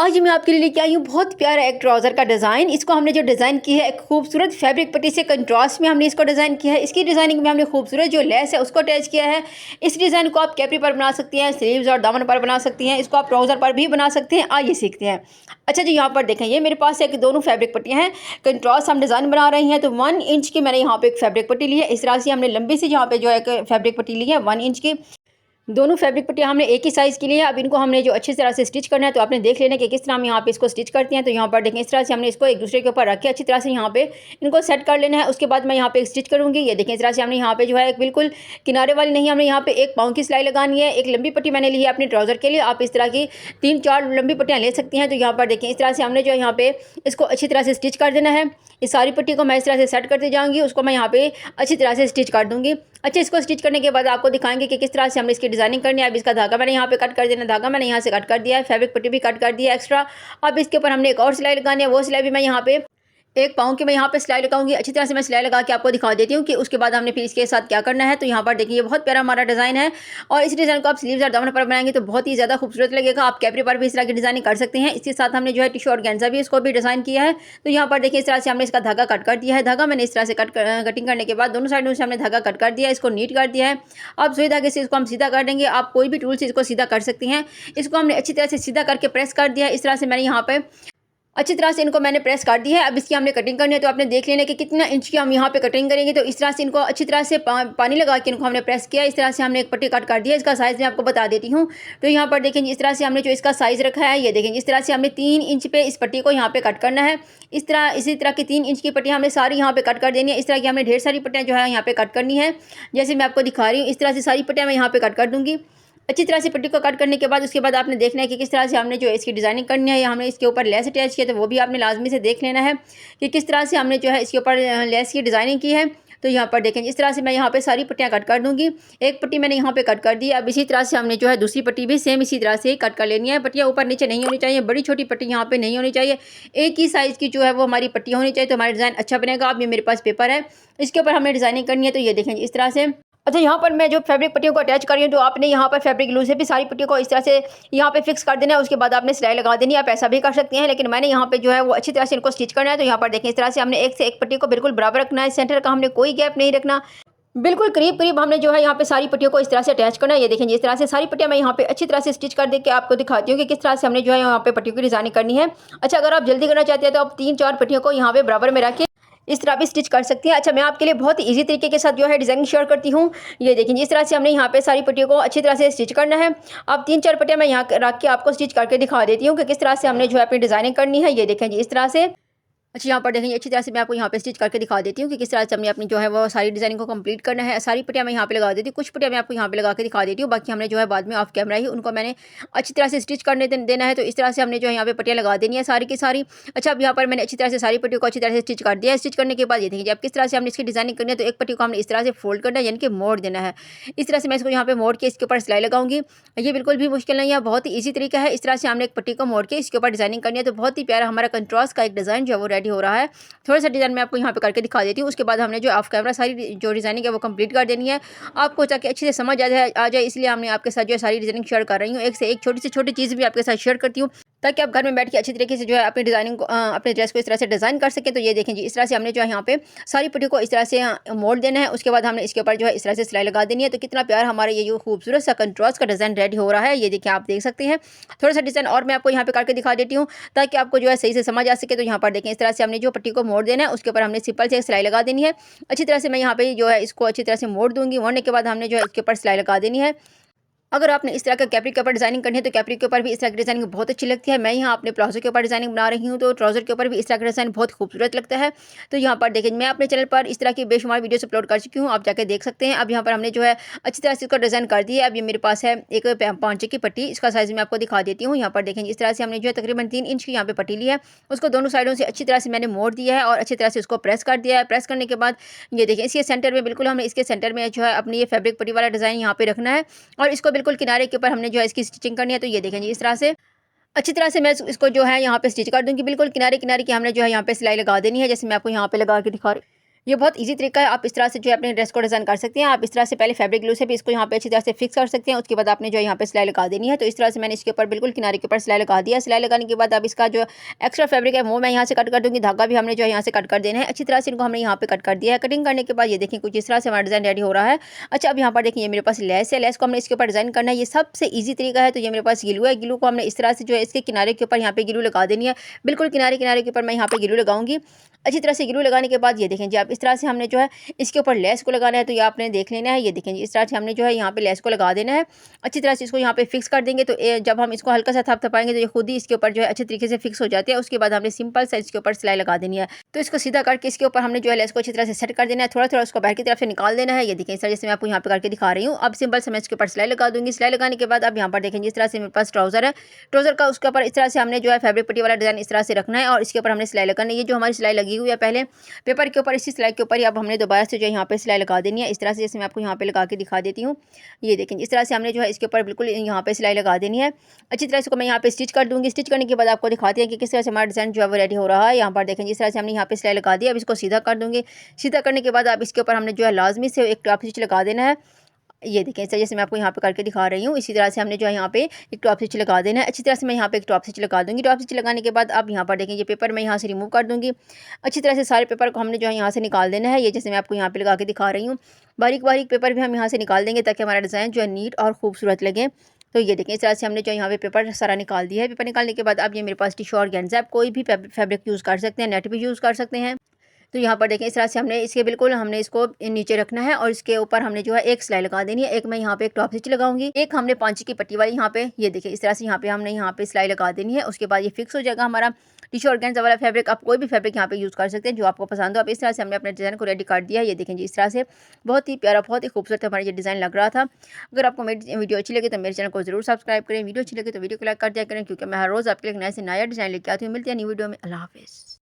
आज मैं आपके लिए लेके आई हूँ बहुत प्यारा एक ट्राउज़र का डिज़ाइन। इसको हमने जो डिज़ाइन की है एक खूबसूरत फैब्रिक पट्टी से कंट्रास्ट में हमने इसको डिज़ाइन किया है। इसकी डिज़ाइनिंग में हमने खूबसूरत जो लेस है उसको अटैच किया है। इस डिज़ाइन को आप कैपरी पर बना सकती हैं, स्लीव्स और दामन पर बना सकती हैं। इसको आप ट्राउज़र पर भी बना सकते हैं। आइए सीखते हैं। अच्छा जी, यहाँ पर देखें, ये मेरे पास एक दोनों फैब्रिक पट्टियाँ हैं। कंट्रास्ट हम डिज़ाइन बना रहे हैं तो 1 इंच की मैंने यहाँ पे एक फैब्रिक पट्टी ली है। इस तरह से हमने लंबी सी यहाँ पे जो एक फैब्रिक पट्टी ली है 1 इंच की। दोनों फैब्रिक पट्टियाँ हमने एक ही साइज़ की ली है। अब इनको हमने जो अच्छी तरह से स्टिच करना है तो आपने देख लेना कि किस तरह हम यहाँ पे इसको स्टिच करते हैं। तो यहाँ पर देखें, इस तरह से हमने इसको एक दूसरे के ऊपर रख के अच्छी तरह से यहाँ पे इनको सेट कर लेना है। उसके बाद मैं यहाँ पे स्टिच करूँगी। ये देखें, इस तरह से हमने यहाँ पे जो है एक बिल्कुल किनारे वाली नहीं, हमने यहाँ पे एक पाँव की सिलाई लगानी है। एक लंबी पट्टी मैंने ली है अपने ट्राउज़र के लिए। आप इस तरह की 3-4 लंबी पट्टियाँ ले सकती हैं। तो यहाँ पर देखें, इस तरह से हमने जो है यहाँ पे इसको अच्छी तरह से स्टिच कर देना है। इस सारी पट्टी को मैं इस तरह से सेट करती जाऊँगी, उसको मैं यहाँ पे अच्छी तरह से स्टिच कर दूँगी। अच्छा, इसको स्टिच करने के बाद आपको दिखाएंगे कि किस तरह से हमने इसकी डिज़ाइनिंग करनी है। अब इसका धागा मैंने यहाँ पे कट कर देना, धागा मैंने यहाँ से कट कर दिया है, फैब्रिक पट्टी भी कट कर दी है एक्स्ट्रा। अब इसके ऊपर हमने एक और सिलाई लगानी है। वो सिलाई भी मैं यहाँ पे एक पाँव की मैं यहाँ पे सिलाई लगाऊंगी। अच्छी तरह से मैं सिलाई लगा के आपको दिखा देती हूँ कि उसके बाद हमने फिर इसके साथ क्या करना है। तो यहाँ पर देखिए, ये बहुत प्यारा हमारा डिज़ाइन है और इस डिज़ाइन को आप स्लीव्स और दामन पर बनाएंगे तो बहुत ही ज़्यादा खूबसूरत लगेगा। आप कैपरी पर भी इस तरह की डिज़ाइनिंग कर सकते हैं। इसके साथ हमने जो है टिश्यू और गेंजा भी इसको भी डिज़ाइन किया है। तो यहाँ पर देखिए, इस तरह से हमने इसका धागा कट कर दिया है। धागा मैंने इस तरह से कटिंग करने के बाद दोनों साइडों से हमने धागा कट कर दिया है, इसको नीट कर दिया है। अब सुई धागे से इसको हम सीधा कर देंगे। आप कोई भी टूल से इसको सीधा कर सकते हैं। इसको हमने अच्छी तरह से सीधा करके प्रेस कर दिया है। इस तरह से मैंने यहाँ पे अच्छी तरह से इनको मैंने प्रेस कर दी है। अब इसकी हमने कटिंग करनी है तो आपने देख लेना कि कितना इंच की हम यहाँ पे कटिंग करेंगे। तो इस तरह से इनको अच्छी तरह से पानी लगा के इनको हमने प्रेस किया। इस तरह से हमने एक पट्टी कट कर दिया। इसका साइज़ मैं आपको बता देती हूँ। तो यहाँ पर देखें, इस तरह से हमने जो इसका साइज़ रखा है, ये देखें, इस तरह से हमने 3 इंच पे इस पट्टी को यहाँ पे कट करना है। इसी तरह की 3 इंच की पट्टियाँ हमें सारी यहाँ पे कट कर देनी है। इस तरह की हमने ढेर सारी पट्टियाँ जो है यहाँ पे कट करनी है। जैसे मैं आपको दिखा रही हूँ, इस तरह से सारी पट्टियाँ मैं यहाँ पे कट कर दूँगी। अच्छी तरह से पट्टी को कट करने के बाद उसके बाद आपने देखना है कि किस तरह से हमने जो इसकी डिज़ाइनिंग करनी है या हमने इसके ऊपर लेस अटैच किया, तो वो भी आपने लाजमी से देख लेना है कि किस तरह से हमने जो है इसके ऊपर लेस की डिज़ाइनिंग की है। तो यहाँ पर देखें, इस तरह से मैं यहाँ पे सारी पट्टियाँ कट कर दूँगी। एक पट्टी मैंने यहाँ पे कट कर दी। अब इसी तरह से हमने जो है दूसरी पट्टी भी सेम इसी तरह से ही कट कर लेनी है। पट्टियाँ ऊपर नीचे नहीं होनी चाहिए, बड़ी छोटी पट्टी यहाँ पे नहीं होनी चाहिए। एक ही साइज़ की जो है वो हमारी पट्टियाँ होनी चाहिए, तो हमारा डिज़ाइन अच्छा बनेगा। अब ये मेरे पास पेपर है, इसके ऊपर हमने डिज़ाइनिंग करनी है। तो ये देखें इस तरह से। अच्छा, यहाँ पर मैं जो फैब्रिक पट्टियों को अटैच कर रही हूँ तो आपने यहाँ पर फैब्रिक ग्लू से भी सारी पट्टियों को इस तरह से यहाँ पे फिक्स कर देना है। उसके बाद आपने सिलाई लगा देनी है। आप ऐसा भी कर सकते हैं, लेकिन मैंने यहाँ पे जो है वो अच्छी तरह से इनको स्टिच करना है। तो यहाँ पर देखें, इस तरह से हमने एक से एक पट्टी को बिल्कुल बराबर रखना है। सेंटर का हमने कोई गैप नहीं रखना। बिल्कुल करीब करीब हमने जो है यहाँ पे सारी पट्टियों को इस तरह से अटैच करना है। ये देखें, इस तरह से सारी पट्टियाँ मैं यहाँ पे अच्छी तरह से स्टिच कर दे के आपको दिखाती हूँ कि किस तरह से हमने जो है यहाँ पे पट्टियों की डिज़ाइनिंग करनी है। अच्छा, अगर आप जल्दी करना चाहते हैं तो आप 3-4 पट्टियों को यहाँ पे बराबर में रख के इस तरह भी स्टिच कर सकती हैं। अच्छा, मैं आपके लिए बहुत ही ईजी तरीके के साथ जो है डिज़ाइनिंग शेयर करती हूँ। ये देखिए, इस तरह से हमने यहाँ पे सारी पट्टियों को अच्छी तरह से स्टिच करना है। अब 3-4 पट्टियाँ मैं यहाँ रख के आपको स्टिच करके दिखा देती हूँ कि किस तरह से हमने जो है अपनी डिज़ाइनिंग करनी है। ये देखें जी, इस तरह से। अच्छा, यहाँ पर देखेंगे, अच्छी तरह से मैं आपको यहाँ पे स्टिच करके दिखा देती हूँ कि किस तरह से हमने अपनी जो है वो सारी डिज़ाइनिंग को कंप्लीट करना है। सारी पट्टियाँ मैं यहाँ पे लगा देती हूँ, कुछ पट्टियाँ मैं आपको यहाँ पे लगा के दिखा देती हूँ, बाकी हमने जो है बाद में ऑफ कैमरा ही उनको मैंने अच्छी तरह से स्टिच करने देना है। तो इस तरह से हमने जो है यहाँ पे पट्टियाँ लगा देनी है सारी की सारी। अच्छा, अब यहाँ पर मैंने अच्छी तरह से सारी पट्टियों को अच्छी तरह से स्टिच कर दिया है। स्टिच करने के बाद ये देखिए, अब किस तरह से हमने इसकी डिज़ाइनिंग करनी है। तो एक पट्टी को हमने इस तरह से फोल्ड करना है, यानी कि मोड़ देना है। इस तरह से मैं इसको यहाँ पे मोड़ के इसके ऊपर सिलाई लगाऊंगी। ये बिल्कुल भी मुश्किल नहीं है, बहुत ही ईजी तरीका है। इस तरह से हमने एक पट्टी को मोड़ के इसके ऊपर डिज़ाइनिंग करनी है। तो बहुत ही प्यारा हमारा कंट्रास्ट का एक डिज़ाइन जो है वो रेडी हो रहा है। थोड़ा सा डिज़ाइन मैं आपको यहाँ पे करके दिखा देती हूँ। उसके बाद हमने जो ऑफ कैमरा सारी जो डिज़ाइनिंग है वो कंप्लीट कर देनी है। आपको ताकि अच्छे से समझ आ जाए इसलिए हमने आपके साथ जो है सारी डिज़ाइनिंग शेयर कर रही हूँ। एक से एक छोटी से छोटी चीज़ भी आपके साथ शेयर करती हूँ ताकि आप घर में बैठ के अच्छी तरीके से जो है अपनी डिज़ाइनिंग को अपने ड्रेस को इस तरह से डिज़ाइन कर सकें। तो ये देखें जी, इस तरह से हमने जो है यहाँ पे सारी पट्टी को इस तरह से मोड़ देना है। उसके बाद हमने इसके ऊपर जो है इस तरह से सिलाई लगा देनी है। तो कितना प्यार हमारा ये जो खूबसूरत सा कंट्रास्ट का डिज़ाइन रेडी हो रहा है। ये देखिए, आप देख सकते हैं। थोड़ा सा डिज़ाइन और मैं आपको यहाँ पे करके दिखा देती हूँ ताकि आपको जो है सही से समझ आ सके। तो यहाँ पर देखें, इस तरह से हमने जो पट्टी को मोड़ देना है उसके ऊपर हमने सिंपल से सिलाई लगा देनी है। अच्छी तरह से मैं यहाँ पे जो है इसको अच्छी तरह से मोड़ दूँगी। मोड़ने के बाद हमने जो है इसके ऊपर सिलाई लगा देनी है। अगर आपने इस तरह का कैपरी के ऊपर डिज़ाइनिंग करनी है तो कैपरी के ऊपर भी इस तरह की डिज़ाइनिंग बहुत अच्छी लगती है। मैं यहाँ अपने प्लाजो के ऊपर डिज़ाइनिंग बना रही हूँ तो ट्राउज़र के ऊपर भी इस तरह का डिज़ाइन बहुत खूबसूरत लगता है। तो यहाँ पर देखिए, मैं अपने चैनल पर इस तरह की बेशुमार वीडियोस अपलोड कर चुकी हूँ, आप जाके देख सकते हैं। अब यहाँ पर हमने जो है अच्छी तरह से इसको डिज़ाइन कर दिया है। अब ये मेरे पास है एक पाँचे की पट्टी, इसका साइज़ मैं आपको दिखा देती हूँ। यहाँ पर देखें, इस तरह से हमने जो है तकरीबन 3 इंच की यहाँ पे पट्टी ली है। उसको दोनों साइडों से अच्छी तरह से मैंने मोड़ दिया है और अच्छी तरह से उसको प्रेस कर दिया है। प्रेस करने के बाद ये देखें, इसके सेंटर में बिल्कुल हमने इसके सेंटर में जो है अपनी ये फैब्रिक पट्टी वाला डिज़ाइन यहाँ पे रखना है और इसको बिल्कुल किनारे के ऊपर हमने जो है इसकी स्टिचिंग करनी है। तो ये देखें जी, इस तरह से अच्छी तरह से मैं इसको जो है यहाँ पे स्टिच कर दूँगी। बिल्कुल किनारे किनारे की हमने जो है यहाँ पे सिलाई लगा देनी है, जैसे मैं आपको यहाँ पे लगा के दिखा रही हूँ। ये बहुत ईज़ी तरीका है, आप इस तरह से जो है अपने ड्रेस को डिज़ाइन कर सकते हैं। आप इस तरह से पहले फैब्रिक ग्लू से भी इसको यहाँ पे अच्छी तरह से फिक्स कर सकते हैं। उसके बाद आपने जो है यहाँ पे सिलाई लगा देनी है। तो इस तरह से मैंने इसके ऊपर बिल्कुल किनारे के ऊपर सिलाई लगा दिया। सिलाई लगाने के बाद अब इसका जो एक्स्ट्रा फैब्रिक है वो मैं यहाँ से कट कर दूँगी। धागा भी हमने जो है यहाँ से कट कर देना है। अच्छी तरह से इनको हमने यहाँ पे कट कर दिया है। कटिंग करने के बाद ये देखिए कुछ इस तरह से हमारा डिज़ाइन रेडी हो रहा है। अच्छा, अब यहाँ पर देखिए ये मेरे पास लेस है। लेस को हमने इसके ऊपर डिज़ाइन करना है। ये सबसे ईज़ी तरीका है। तो ये मेरे पास ग्लू है। ग्लू को हमने इस तरह से जो है इसके किनारे के ऊपर यहाँ पे ग्लू लगा देनी है। बिल्कुल किनारे-किनारे के ऊपर मैं यहाँ पे ग्लू लगाऊँगी। अच्छी तरह से ग्लू लगाने के बाद ये देखें जी, आप इस तरह से हमने जो है इसके ऊपर लेस को लगाना है। तो ये आपने देख लेना है। ये देखें जी, इस तरह से हमने जो है यहाँ पे लेस को लगा देना है। अच्छी तरह से इसको यहाँ पे फिक्स कर देंगे। तो जब हम इसको हल्का सा थपथपाएंगे तो ये खुद ही इसके ऊपर जो है अच्छे तरीके से फिक्स हो जाते हैं। उसके बाद हमने सिंपल सा इसके ऊपर सिलाई लगा देनी है। तो इसको सीधा करके इसके ऊपर हमने जो है लेस को अच्छी तरह से सेट कर देना है। थोड़ा-थोड़ा उसको बाहर की तरफ से निकाल देना है। ये देखें इस तरह से मैं आपको यहाँ पे करके दिखा रही हूँ। अब सिंपल से मैं इसके ऊपर सिलाई लगा दूँगी। सिलाई लगाने के बाद अब यहाँ पर देखें जिस तरह से मेरे पास ट्राउज़र है। ट्राउज़र का उसके ऊपर इस तरह से हमने जो है फैब्रिक पट्टी वाला डिज़ाइन इस तरह से रखना है और इसके ऊपर हमने सिलाई लगानी है। ये जो हमारी सिलाई लगी हुई है पहले पेपर के ऊपर, इसी सिलाई के ऊपर ही अब हमने दोबारा से जो है यहाँ पे सिलाई लगा देनी है। इस तरह से जैसे मैं आपको यहाँ पे लगा के दिखा देती हूँ। ये देखें इस तरह से हमने जो है इसके ऊपर बिल्कुल यहाँ पे सिलाई लगा देनी है। अच्छी तरह से इसको मैं यहाँ पे स्टिच कर दूँगी। स्टिच करने के बाद आपको दिखाते हैं कि किस तरह से हमारा डिज़ाइन जो है वो रेडी हो रहा है। यहाँ पर देखें जिस तरह से हमने यहाँ पे सिलाई लगा दी। अब इसको सीधा कर दूँगी। सीधा करने के बाद अब इसके ऊपर हमने जो है लाज़मी से एक टॉप स्टिच लगा देना है। ये देखें इस तरह जैसे मैं आपको यहाँ पे करके दिखा रही हूँ। इसी तरह से हमने जो है यहाँ पे एक टॉप स्टिच लगा देना है। अच्छी तरह से मैं यहाँ पे एक टॉप स्टिच लगा दूँगी। टॉप स्टिच लगाने के बाद अब यहाँ पर देखें ये पेपर मैं यहाँ से रिमूव कर दूँगी। अच्छी तरह से सारे पेपर को हमने जो है यहाँ से निकाल देना है। ये जैसे मैं आपको यहाँ पे लगा के दिखा रही हूँ। बारीक-बारीक पेपर भी हम यहाँ से निकाल देंगे ताकि हमारा डिज़ाइन जो है नीट और खूबसूरत लगे। तो ये देखें इस तरह से हमने जो यहाँ पे पेपर सारा निकाल दिया है। पेपर निकालने के बाद अब ये मेरे पास टिश्यू ऑर्गेन्ज़ा, आप कोई भी फैब्रिक यूज़ कर सकते हैं, नेट भी यूज़ कर सकते हैं। तो यहाँ पर देखें इस तरह से हमने इसको नीचे रखना है और इसके ऊपर हमने जो है एक सिलाई लगा देनी है। एक मैं यहाँ पे एक टॉप स्टिच लगाऊंगी, एक हमने 5 की पट्टी वाली यहाँ पे, ये देखिए इस तरह से हमने यहाँ पे सिलाई लगा देनी है। उसके बाद ये फिक्स हो जाएगा हमारा टिश्यू ऑर्गेन्ज़ा वाला फैब्रिक। आप कोई भी फैब्रिक यहाँ पे यूज़ कर सकते हैं जो आपको पसंद हो। अब इस तरह से हमने अपने डिज़ाइन को रेडी कर दिया है। ये देखें जी, इस तरह से बहुत ही प्यारा, बहुत ही खूबसूरत हमारा ये डिज़ाइन लग रहा था। अगर आपको मेरी वीडियो अच्छी लगी तो मेरे चैनल को जरूर सब्सक्राइब करें। वीडियो अच्छी लगी तो वीडियो को लाइक कर दिया करें, क्योंकि मैं हर रोज़ आपके लिए नया से नया डिज़ाइन लेके आती हूँ। मिलती है न्यू वीडियो में। अल्लाह हाफ़िज़।